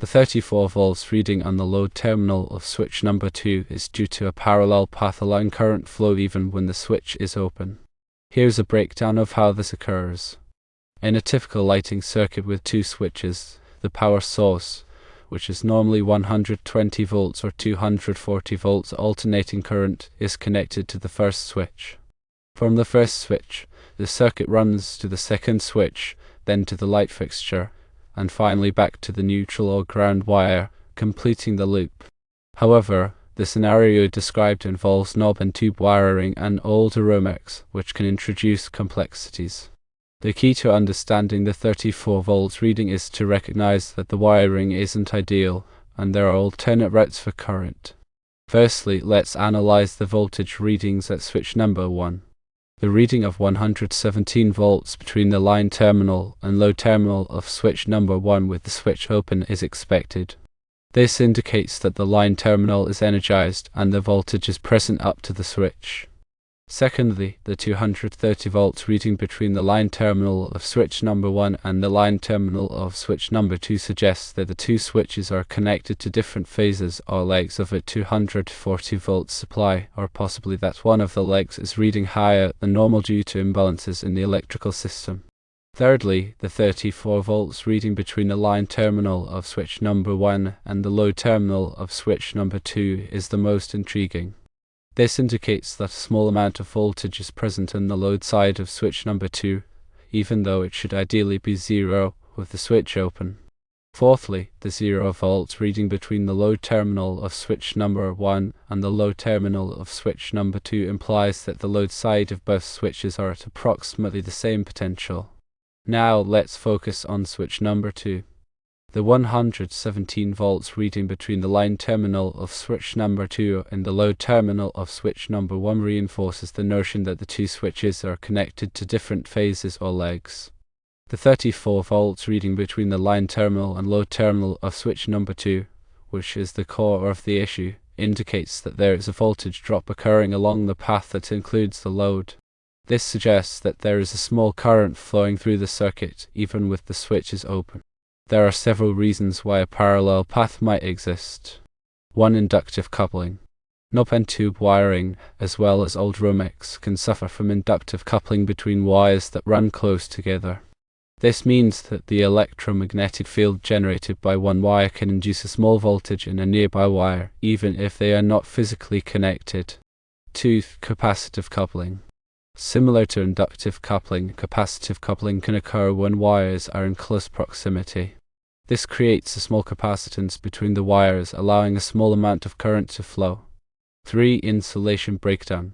34 volts reading on the load terminal of switch number 2 is due to a parallel path allowing current flow even when the switch is open. Here's a breakdown of how this occurs. In a typical lighting circuit with two switches, the power source, which is normally 120 volts or 240 volts alternating current, is connected to the first switch. From the first switch, the circuit runs to the second switch, then to the light fixture, and finally back to the neutral or ground wire, completing the loop. However, the scenario described involves knob and tube wiring and old Romex, which can introduce complexities. The key to understanding the 34 volts reading is to recognize that the wiring isn't ideal, and there are alternate routes for current. Firstly, let's analyze the voltage readings at switch number 1. The reading of 117 volts between the line terminal and load terminal of switch number 1 with the switch open is expected. This indicates that the line terminal is energized and the voltage is present up to the switch. Secondly, the 230 volts reading between the line terminal of switch number 1 and the line terminal of switch number 2 suggests that the two switches are connected to different phases or legs of a 240 volt supply, or possibly that one of the legs is reading higher than normal due to imbalances in the electrical system. Thirdly, the 34 volts reading between the line terminal of switch number 1 and the load terminal of switch number 2 is the most intriguing. This indicates that a small amount of voltage is present on the load side of switch number 2, even though it should ideally be zero with the switch open. Fourthly, the 0 volts reading between the load terminal of switch number 1 and the load terminal of switch number 2 implies that the load side of both switches are at approximately the same potential. Now let's focus on switch number 2. The 117 volts reading between the line terminal of switch number 2 and the load terminal of switch number 1 reinforces the notion that the two switches are connected to different phases or legs. The 34 volts reading between the line terminal and load terminal of switch number 2, which is the core of the issue, indicates that there is a voltage drop occurring along the path that includes the load. This suggests that there is a small current flowing through the circuit even with the switches open. There are several reasons why a parallel path might exist. 1. Inductive coupling. Knob and tube wiring, as well as old Romex, can suffer from inductive coupling between wires that run close together. This means that the electromagnetic field generated by one wire can induce a small voltage in a nearby wire, even if they are not physically connected. 2. Capacitive coupling. Similar to inductive coupling, capacitive coupling can occur when wires are in close proximity. This creates a small capacitance between the wires, allowing a small amount of current to flow. 3. Insulation breakdown.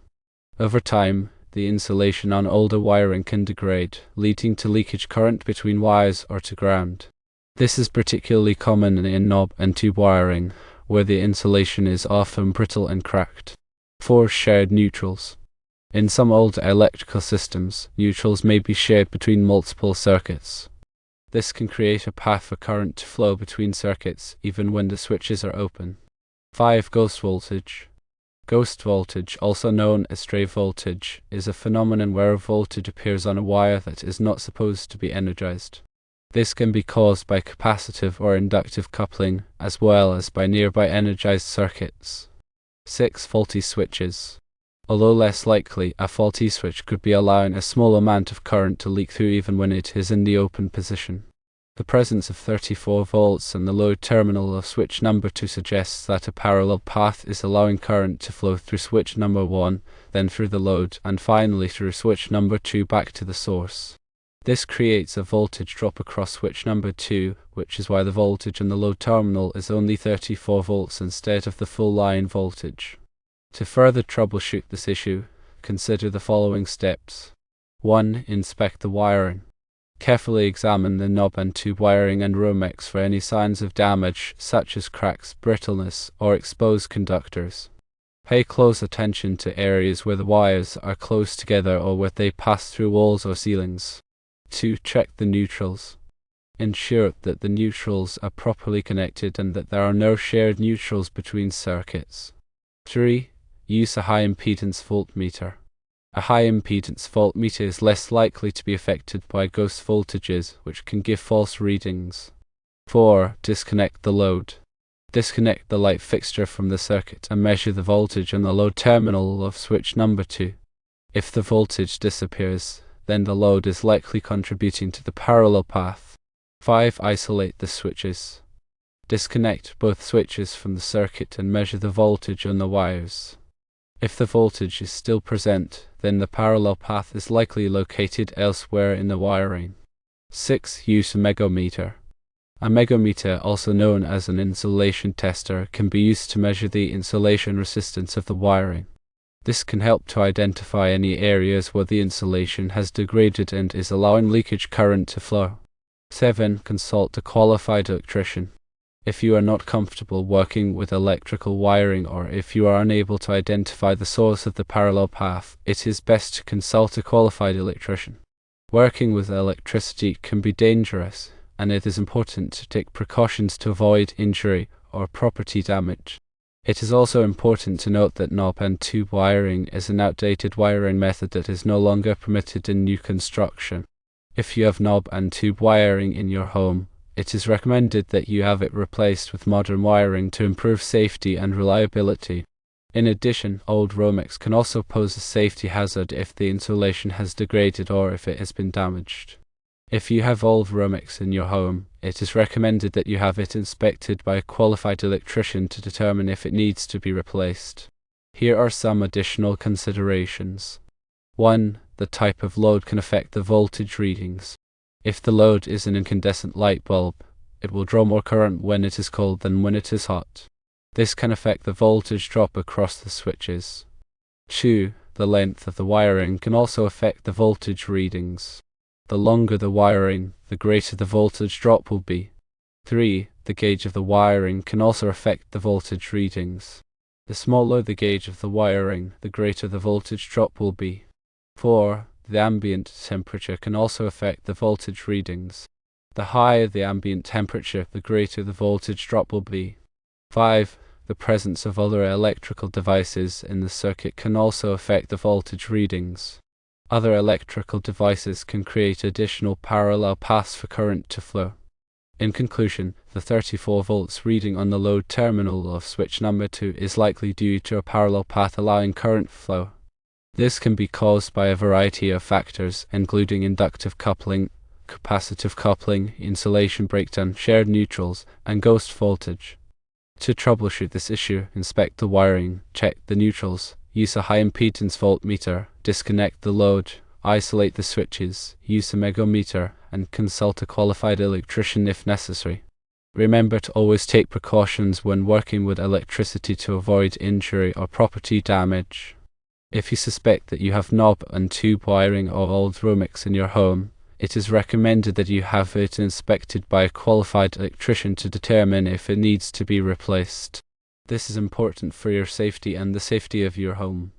Over time, the insulation on older wiring can degrade, leading to leakage current between wires or to ground. This is particularly common in knob and tube wiring, where the insulation is often brittle and cracked. 4. Shared neutrals. In some old electrical systems, neutrals may be shared between multiple circuits. This can create a path for current to flow between circuits even when the switches are open. 5. Ghost voltage. Ghost voltage, also known as stray voltage, is a phenomenon where a voltage appears on a wire that is not supposed to be energized. This can be caused by capacitive or inductive coupling, as well as by nearby energized circuits. 6. Faulty switches. Although less likely, a faulty switch could be allowing a small amount of current to leak through even when it is in the open position. The presence of 34 volts in the load terminal of switch number 2 suggests that a parallel path is allowing current to flow through switch number 1, then through the load, and finally through switch number 2 back to the source. This creates a voltage drop across switch number 2, which is why the voltage in the load terminal is only 34 volts instead of the full line voltage. To further troubleshoot this issue, consider the following steps. 1. Inspect the wiring. Carefully examine the knob and tube wiring and Romex for any signs of damage, such as cracks, brittleness, or exposed conductors. Pay close attention to areas where the wires are close together or where they pass through walls or ceilings. 2. Check the neutrals. Ensure that the neutrals are properly connected and that there are no shared neutrals between circuits. 3. Use a high-impedance voltmeter. A high-impedance voltmeter is less likely to be affected by ghost voltages, which can give false readings. 4. Disconnect the load. Disconnect the light fixture from the circuit and measure the voltage on the load terminal of switch number 2. If the voltage disappears, then the load is likely contributing to the parallel path. 5. Isolate the switches. Disconnect both switches from the circuit and measure the voltage on the wires. If the voltage is still present, then the parallel path is likely located elsewhere in the wiring. 6. Use a megometer. A megometer, also known as an insulation tester, can be used to measure the insulation resistance of the wiring. This can help to identify any areas where the insulation has degraded and is allowing leakage current to flow. 7. Consult a qualified electrician. If you are not comfortable working with electrical wiring, or if you are unable to identify the source of the parallel path, it is best to consult a qualified electrician. Working with electricity can be dangerous, and it is important to take precautions to avoid injury or property damage. It is also important to note that knob and tube wiring is an outdated wiring method that is no longer permitted in new construction. If you have knob and tube wiring in your home, it is recommended that you have it replaced with modern wiring to improve safety and reliability. In addition, old Romex can also pose a safety hazard if the insulation has degraded or if it has been damaged. If you have old Romex in your home, it is recommended that you have it inspected by a qualified electrician to determine if it needs to be replaced. Here are some additional considerations. 1. The type of load can affect the voltage readings. If the load is an incandescent light bulb, it will draw more current when it is cold than when it is hot. This can affect the voltage drop across the switches. 2. The length of the wiring can also affect the voltage readings. The longer the wiring, the greater the voltage drop will be. 3. The gauge of the wiring can also affect the voltage readings. The smaller the gauge of the wiring, the greater the voltage drop will be. 4. The ambient temperature can also affect the voltage readings. The higher the ambient temperature, the greater the voltage drop will be. 5. The presence of other electrical devices in the circuit can also affect the voltage readings. Other electrical devices can create additional parallel paths for current to flow. In conclusion, the 34 volts reading on the load terminal of switch number 2 is likely due to a parallel path allowing current flow. This can be caused by a variety of factors, including inductive coupling, capacitive coupling, insulation breakdown, shared neutrals, and ghost voltage. To troubleshoot this issue, inspect the wiring, check the neutrals, use a high-impedance voltmeter, disconnect the load, isolate the switches, use a megometer, and consult a qualified electrician if necessary. Remember to always take precautions when working with electricity to avoid injury or property damage. If you suspect that you have knob and tube wiring or old Romex in your home, it is recommended that you have it inspected by a qualified electrician to determine if it needs to be replaced. This is important for your safety and the safety of your home.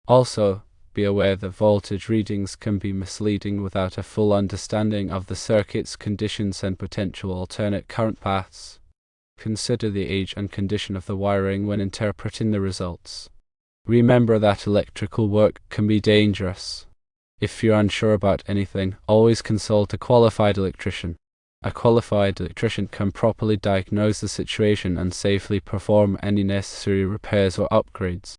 Also, be aware that voltage readings can be misleading without a full understanding of the circuit's conditions and potential alternate current paths. Consider the age and condition of the wiring when interpreting the results. Remember that electrical work can be dangerous. If you're unsure about anything, always consult a qualified electrician. A qualified electrician can properly diagnose the situation and safely perform any necessary repairs or upgrades.